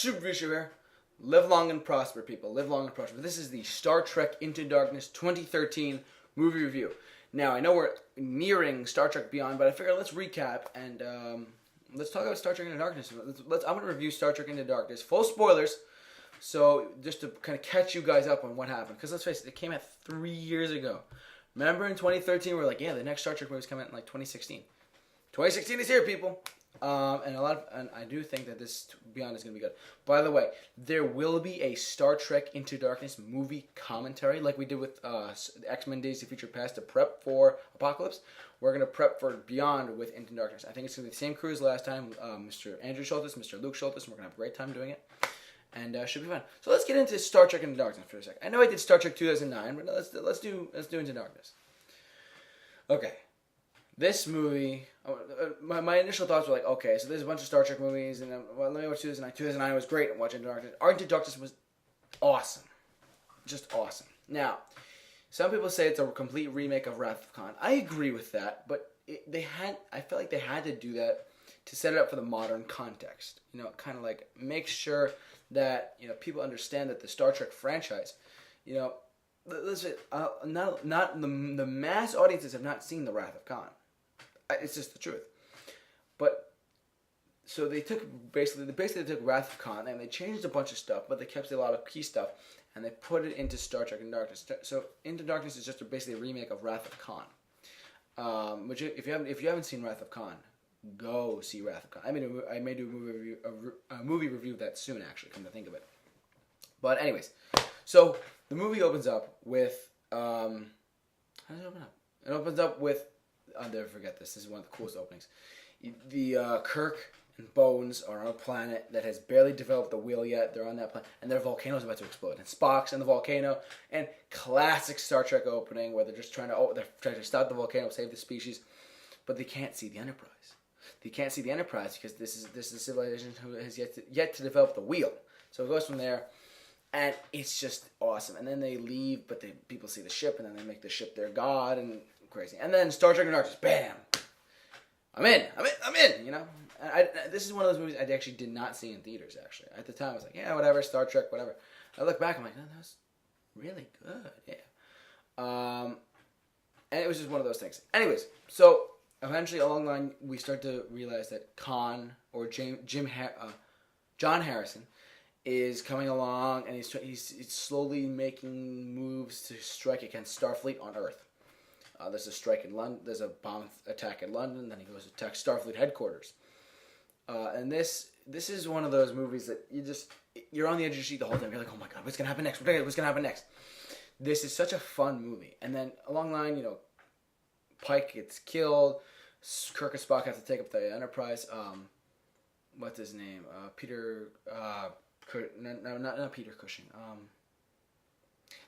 TheSuperReviewShow here. Live long and prosper, people. Live long and prosper. This is the Star Trek Into Darkness 2013 movie review. Now, I know we're nearing Star Trek Beyond, but I figured let's recap and let's talk about Star Trek Into Darkness. I'm going to review Star Trek Into Darkness. Full spoilers, so just to kind of catch you guys up on what happened. Because let's face it came out 3 years ago. Remember in 2013, we were like, yeah, the next Star Trek movie is coming out in like 2016. 2016 is here, people. And I do think that this Beyond is going to be good. By the way, there will be a Star Trek Into Darkness movie commentary, like we did with the X-Men Days of Future Past to prep for Apocalypse. We're going to prep for Beyond with Into Darkness. I think it's going to be the same crew as last time. Mr. Andrew Schultes, Mr. Luke Schultes, and we're going to have a great time doing it. And should be fun. So let's get into Star Trek Into Darkness for a second. I know I did Star Trek 2009, but let's do Into Darkness. Okay. This movie, my initial thoughts were like, okay, so there's a bunch of Star Trek movies, and let me watch 2009. 2009 was great. I'm watching Into Darkness. Into Darkness was awesome. Just awesome. Now, some people say it's a complete remake of Wrath of Khan. I agree with that, but I felt like they had to do that to set it up for the modern context. You know, kind of like make sure that, you know, people understand that the Star Trek franchise, you know, listen, not the mass audiences have not seen the Wrath of Khan. It's just the truth. But so they took basically they took Wrath of Khan and they changed a bunch of stuff, but they kept a lot of key stuff and they put it into Star Trek Into Darkness. So Into Darkness is just basically a remake of Wrath of Khan. Which if you haven't seen Wrath of Khan, go see Wrath of Khan. I may do a movie review of that soon. Actually, come to think of it. But anyways, so the movie opens up with how does it open up? It opens up with I'll never forget this. This is one of the coolest openings. The Kirk and Bones are on a planet that has barely developed the wheel yet. They're on that planet, and their volcano's about to explode. And Spock's in the volcano, and classic Star Trek opening where they're just trying to stop the volcano, save the species, but they can't see the Enterprise. They can't see the Enterprise because this is a civilization who has yet to develop the wheel. So it goes from there, and it's just awesome. And then they leave, but people see the ship, and then they make the ship their god, and crazy. And then Star Trek Into Darkness, bam! I'm in, you know? This is one of those movies I actually did not see in theaters, actually. At the time, I was like, yeah, whatever, Star Trek, whatever. I look back, I'm like, no, that was really good, yeah. And it was just one of those things. Anyways, so eventually along the line, we start to realize that Khan, or John Harrison, is coming along, and he's slowly making moves to strike against Starfleet on Earth. There's a strike in London. There's a bomb attack in London. Then he goes to attack Starfleet headquarters. And this is one of those movies that you're on the edge of your seat the whole time. You're like, oh my god, what's gonna happen next? What's gonna happen next? This is such a fun movie. And then along the line, you know, Pike gets killed. Kirk and Spock have to take up the Enterprise. What's his name? Peter. No, not Peter Cushing.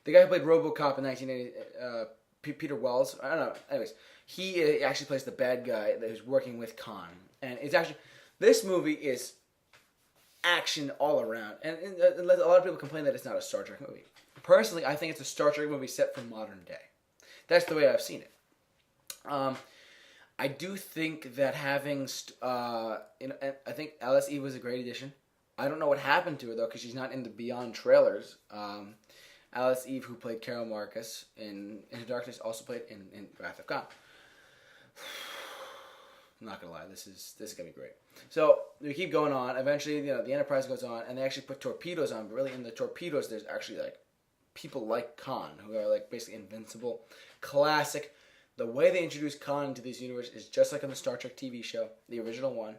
The guy who played RoboCop in 1980. Peter Wells. I don't know. Anyways, he actually plays the bad guy that is working with Khan, and it's actually this movie is action all around. And a lot of people complain that it's not a Star Trek movie. Personally, I think it's a Star Trek movie set for modern day. That's the way I've seen it. I do think that having I think Alice Eve was a great addition. I don't know what happened to her though, because she's not in the Beyond trailers. Alice Eve, who played Carol Marcus in Into Darkness, also played in Wrath of Khan. I'm not gonna lie, this is gonna be great. So we keep going on. Eventually, you know, the Enterprise goes on, and they actually put torpedoes on. But really, in the torpedoes, there's actually like people like Khan who are like basically invincible. Classic. The way they introduce Khan into this universe is just like on the Star Trek TV show, the original one,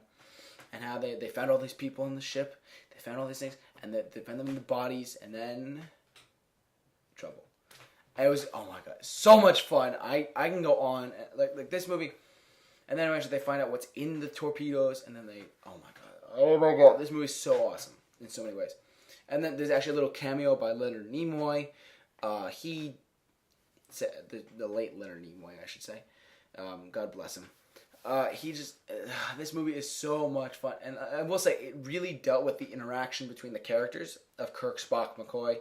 and how they found all these people in the ship, they found all these things, and they found them in the bodies, and then trouble. And it was, oh my god, so much fun. I can go on like this movie, and then eventually they find out what's in the torpedoes, and then oh my god, this movie is so awesome in so many ways. And then there's actually a little cameo by Leonard Nimoy. He said the late Leonard Nimoy, I should say. God bless him. This movie is so much fun, and I will say it really dealt with the interaction between the characters of Kirk, Spock, McCoy.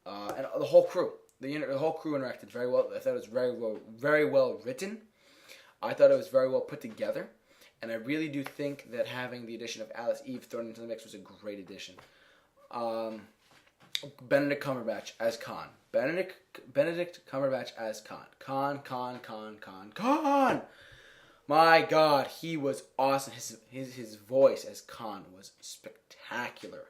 And the whole crew, the whole crew interacted very well. I thought it was very well written. I thought it was very well put together, And I really do think that having the addition of Alice Eve thrown into the mix was a great addition. Benedict Cumberbatch as Khan. Benedict Cumberbatch as Khan. Khan! My God, he was awesome. His voice as Khan was spectacular.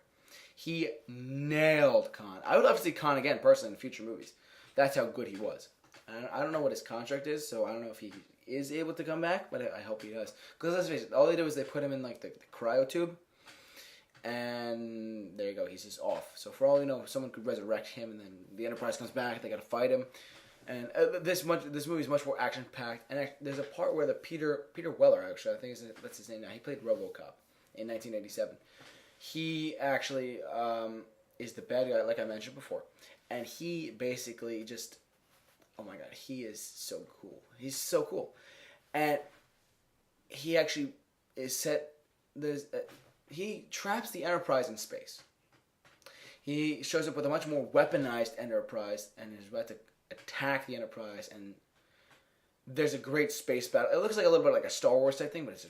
He nailed Khan. I would love to see Khan again, personally, in future movies. That's how good he was. I don't know what his contract is, so I don't know if he is able to come back, but I hope he does. Because let's face it, all they did was they put him in like the cryo tube, and there you go, he's just off. So for all you know, someone could resurrect him, and then the Enterprise comes back, they gotta fight him. And this movie is much more action packed. And there's a part where the Peter Weller, actually, I think that's his name now. He played RoboCop in 1987. He actually is the bad guy, like I mentioned before, and he basically just, oh my God, he is so cool. He's so cool, and he actually is set. He traps the Enterprise in space. He shows up with a much more weaponized Enterprise and is about to attack the Enterprise, and there's a great space battle. It looks like a little bit like a Star Wars type thing, but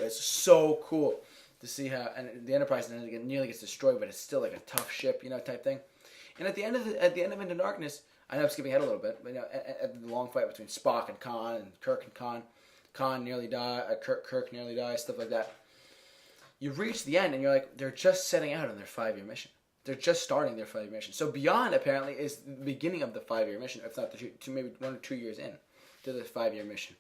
it's so cool to see how, and the Enterprise nearly gets destroyed, but it's still like a tough ship, type thing. And at the end of Into Darkness, I know I'm skipping ahead a little bit, but at the long fight between Spock and Khan and Kirk and Khan nearly die, Kirk nearly dies, stuff like that. You reach the end, and you're like, they're just setting out on their 5-year mission. They're just starting their 5-year mission. So Beyond, apparently, is the beginning of the 5-year mission, if not maybe 1 or 2 years in to the 5-year mission.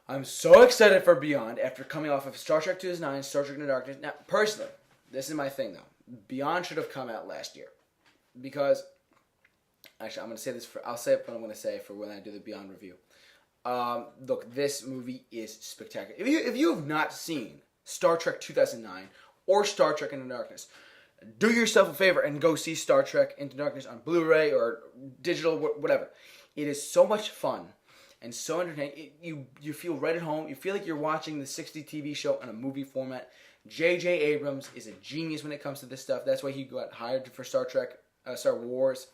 I'm so excited for Beyond after coming off of Star Trek 2009, Star Trek Into Darkness. Now, personally, this is my thing, though. Beyond should have come out last year. Because, actually, I'm going to say this I'll say it, but I'm going to say for when I do the Beyond review. Look, this movie is spectacular. If you have not seen Star Trek 2009 or Star Trek Into Darkness, do yourself a favor and go see Star Trek Into Darkness on Blu-ray or digital, whatever. It is so much fun and so entertaining. You feel right at home. You feel like you're watching the 60 TV show on a movie format. J.J. Abrams is a genius when it comes to this stuff. That's why he got hired for Star Wars,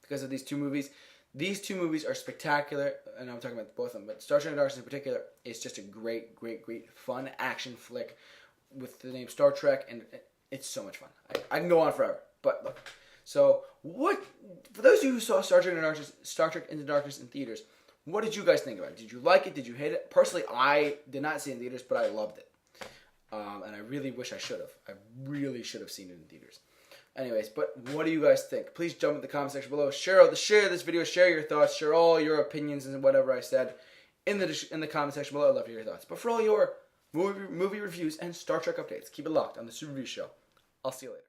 because of these 2 movies. These 2 movies are spectacular, and I'm talking about both of them, but Star Trek Into Darkness in particular is just a great, great, great fun action flick with the name Star Trek, and it's so much fun. I can go on forever, but look. So, for those of you who saw Star Trek Into Darkness in theaters, what did you guys think about it? Did you like it? Did you hate it? Personally, I did not see it in theaters, but I loved it. And I really wish I should have. I really should have seen it in theaters. Anyways, but what do you guys think? Please jump in the comment section below. Share this video. Share your thoughts. Share all your opinions and whatever I said in the comment section below. I'd love to hear your thoughts. But for all your movie reviews and Star Trek updates, keep it locked on The Super Review Show. I'll see you later.